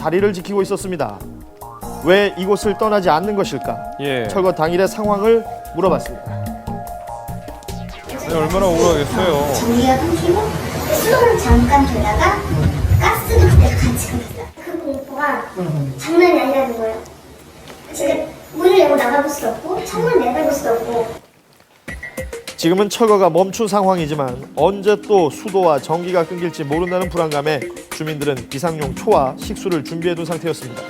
자리를 지키고 있었습니다. 왜 이곳을 떠나지 않는 것일까? 예. 철거 당일의 상황을 물어봤습니다. 아니, 얼마나 억울하겠어요. 전기가 끊기고 수도를 잠깐 돌다가 가스도 그때 같이 끊겼어요. 그 공포가 장난이 아니라는 거예요. 제가 문을 열고 나가볼 수도 없고 창문을 내다볼 수도 없고. 지금은 철거가 멈춘 상황이지만 언제 또 수도와 전기가 끊길지 모른다는 불안감에 주민들은 비상용 초와 식수를 준비해둔 상태였습니다.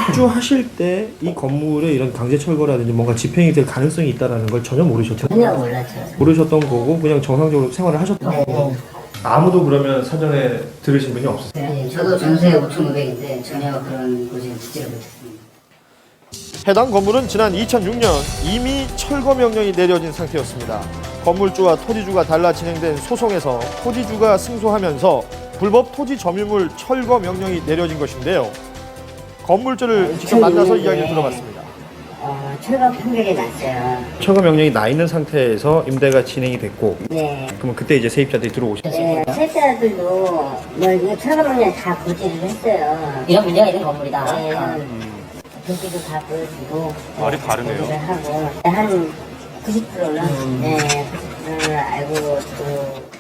입주하실 때 이 건물에 이런 강제 철거라든지 뭔가 집행이 될 가능성이 있다는 걸 전혀 모르셨죠? 전혀 몰랐죠. 모르셨던 거고 그냥 정상적으로 생활을 하셨던 네. 거고 아무도 그러면 사전에 들으신 분이 없었어요? 네, 저도 전세 5,500인데 전혀 그런 곳에 듣지를 못했습니다. 해당 건물은 지난 2006년 이미 철거 명령이 내려진 상태였습니다. 건물주와 토지주가 달라 진행된 소송에서 토지주가 승소하면서 불법 토지 점유물 철거 명령이 내려진 것인데요. 건물주를 직접 만나서 이야기를 들어봤습니다. 철거 판결이 났어요. 철거 명령이 나 있는 상태에서 임대가 진행이 됐고 네. 그러면 그때 이제 세입자들이 들어오셨어요? 네, 세입자들도 뭐 이거 철거 명령 다 고지를 했어요. 이런 문제가 있는 건물이다. 네. 도시도 다 보여주고 말이 다르네요. 고지를 하고 한 90%는 네, 90%를 알고 또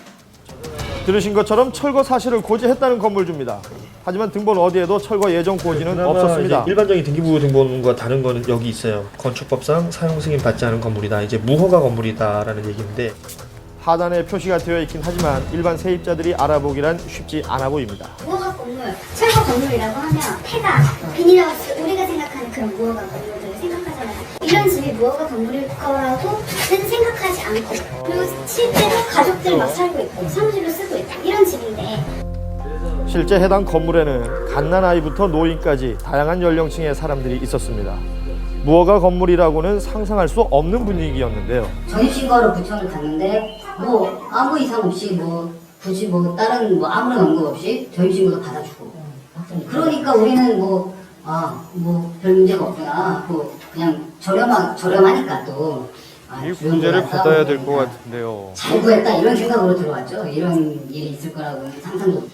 들으신 것처럼 철거 사실을 고지했다는 건물주입니다. 하지만 등본 어디에도 철거 예정 고지는 그나마 없었습니다. 이제 일반적인 등기부 등본과 다른 거는 여기 있어요. 건축법상 사용 승인 받지 않은 건물이다. 이제 무허가 건물이다라는 얘기인데 하단에 표시가 되어 있긴 하지만 일반 세입자들이 알아보기란 쉽지 않아 보입니다. 무허가 건물, 철거 건물이라고 하면 폐가 비닐하우스 우리가 생각하는 그런 무허가 건물들을 생각하잖아요. 이런 집이 무허가 건물일 거라고는 생각하지 않고 그리고 실제로 가족들 막 살고 있고 사무실로 쓰고 있다 이런 집인데 실제 해당 건물에는 갓난아이부터 노인까지 다양한 연령층의 사람들이 있었습니다. 무허가 건물이라고는 상상할 수 없는 분위기였는데요. 전입신고하러 구청을 갔는데 뭐 아무 이상 없이 뭐 굳이 뭐 다른 뭐 아무런 언급 없이 전입신고도 받아주고 그러니까 우리는 뭐 별 문제가 없구나 뭐 그냥 저렴하니까 또 이 문제를 받아야 될 것 같은데요. 잘 구했다 이런 생각으로 들어왔죠. 이런 일이 있을 거라고는 상상도 못.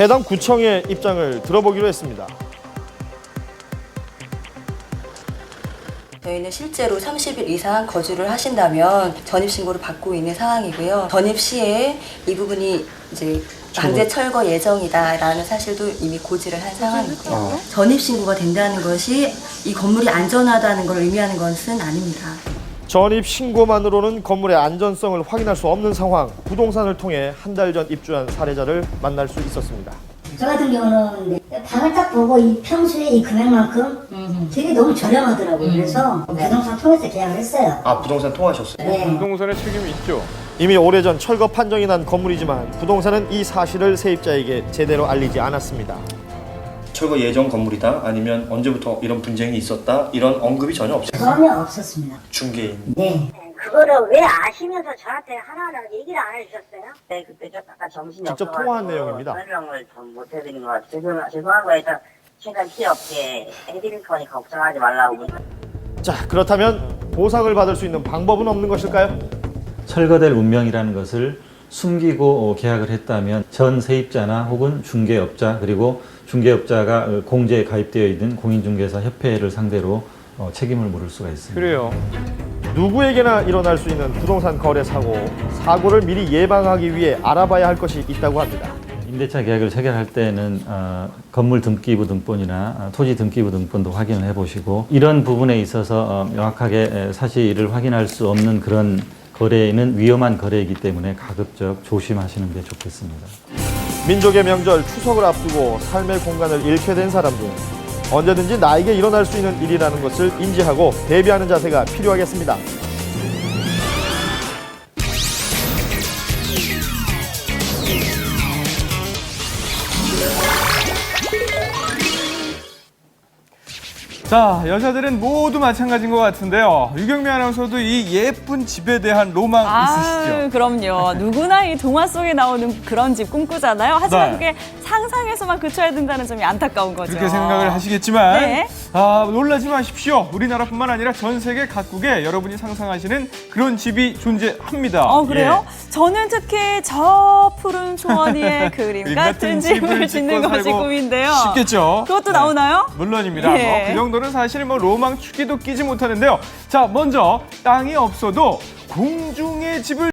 해당 구청의 입장을 들어보기로 했습니다. 저희는 실제로 30일 이상 거주를 하신다면 전입신고를 받고 있는 상황이고요. 전입 시에 이 부분이 이제 강제 철거 예정이다라는 사실도 이미 고지를 한 상황이고요. 전입신고가 된다는 것이 이 건물이 안전하다는 걸 의미하는 것은 아닙니다. 전입 신고만으로는 건물의 안전성을 확인할 수 없는 상황, 부동산을 통해 한 달 전 입주한 사례자를 만날 수 있었습니다. 저 같은 경우는 방을 딱 보고 이 평수에 이 금액만큼 되게 너무 저렴하더라고요. 그래서 부동산 통해서 계약을 했어요. 아 부동산 통하셨어요? 네. 부동산의 책임이 있죠. 이미 오래전 철거 판정이 난 건물이지만 부동산은 이 사실을 세입자에게 제대로 알리지 않았습니다. 철거 예정 건물이다 아니면 언제부터 이런 분쟁이 있었다 이런 언급이 전혀 없어요. 전혀 없었습니다. 중개인. 네. 그거를 왜 아시면서 저한테 하나하나 얘기를 안 해주셨어요? 네, 그때 좀 약간 정신이 직접 없어가지고 통화한 내용입니다. 설명을 좀 못 해드린 것 같아요. 죄송한 거에 일단 최대한 피해 없게 해드릴 거니까 걱정하지 말라고. 자, 그렇다면 보상을 받을 수 있는 방법은 없는 것일까요? 철거될 운명이라는 것을 숨기고 계약을 했다면 전 세입자나 혹은 중개업자 그리고 중개업자가 공제에 가입되어 있는 공인중개사 협회를 상대로 책임을 물을 수가 있습니다. 그래요. 누구에게나 일어날 수 있는 부동산 거래 사고, 사고를 미리 예방하기 위해 알아봐야 할 것이 있다고 합니다. 임대차 계약을 체결할 때는 건물 등기부 등본이나 토지 등기부 등본도 확인을 해보시고 이런 부분에 있어서 명확하게 사실을 확인할 수 없는 그런 거래는 위험한 거래이기 때문에 가급적 조심하시는 게 좋겠습니다. 민족의 명절 추석을 앞두고 삶의 공간을 잃게 된 사람들, 언제든지 나에게 일어날 수 있는 일이라는 것을 인지하고 대비하는 자세가 필요하겠습니다. 자, 여자들은 모두 마찬가지인 것 같은데요. 유경미 아나운서도 이 예쁜 집에 대한 로망 있으시죠? 그럼요. 누구나 이 동화 속에 나오는 그런 집 꿈꾸잖아요. 하지만 네. 그게 상상에서만 그쳐야 된다는 점이 안타까운 거죠. 그렇게 생각을 하시겠지만 네. 놀라지 마십시오. 우리나라뿐만 아니라 전 세계 각국에 여러분이 상상하시는 그런 집이 존재합니다. 그래요? 예. 저는 특히 저 푸른 초원 위에 그림 같은 집을 짓는 짓고 것이 살고 꿈인데요. 쉽겠죠. 그것도 네. 나오나요? 물론입니다. 예. 그 정도는 사실 로망 축기도 끼지 못하는데요. 자, 먼저 땅이 없어도 공중에 집을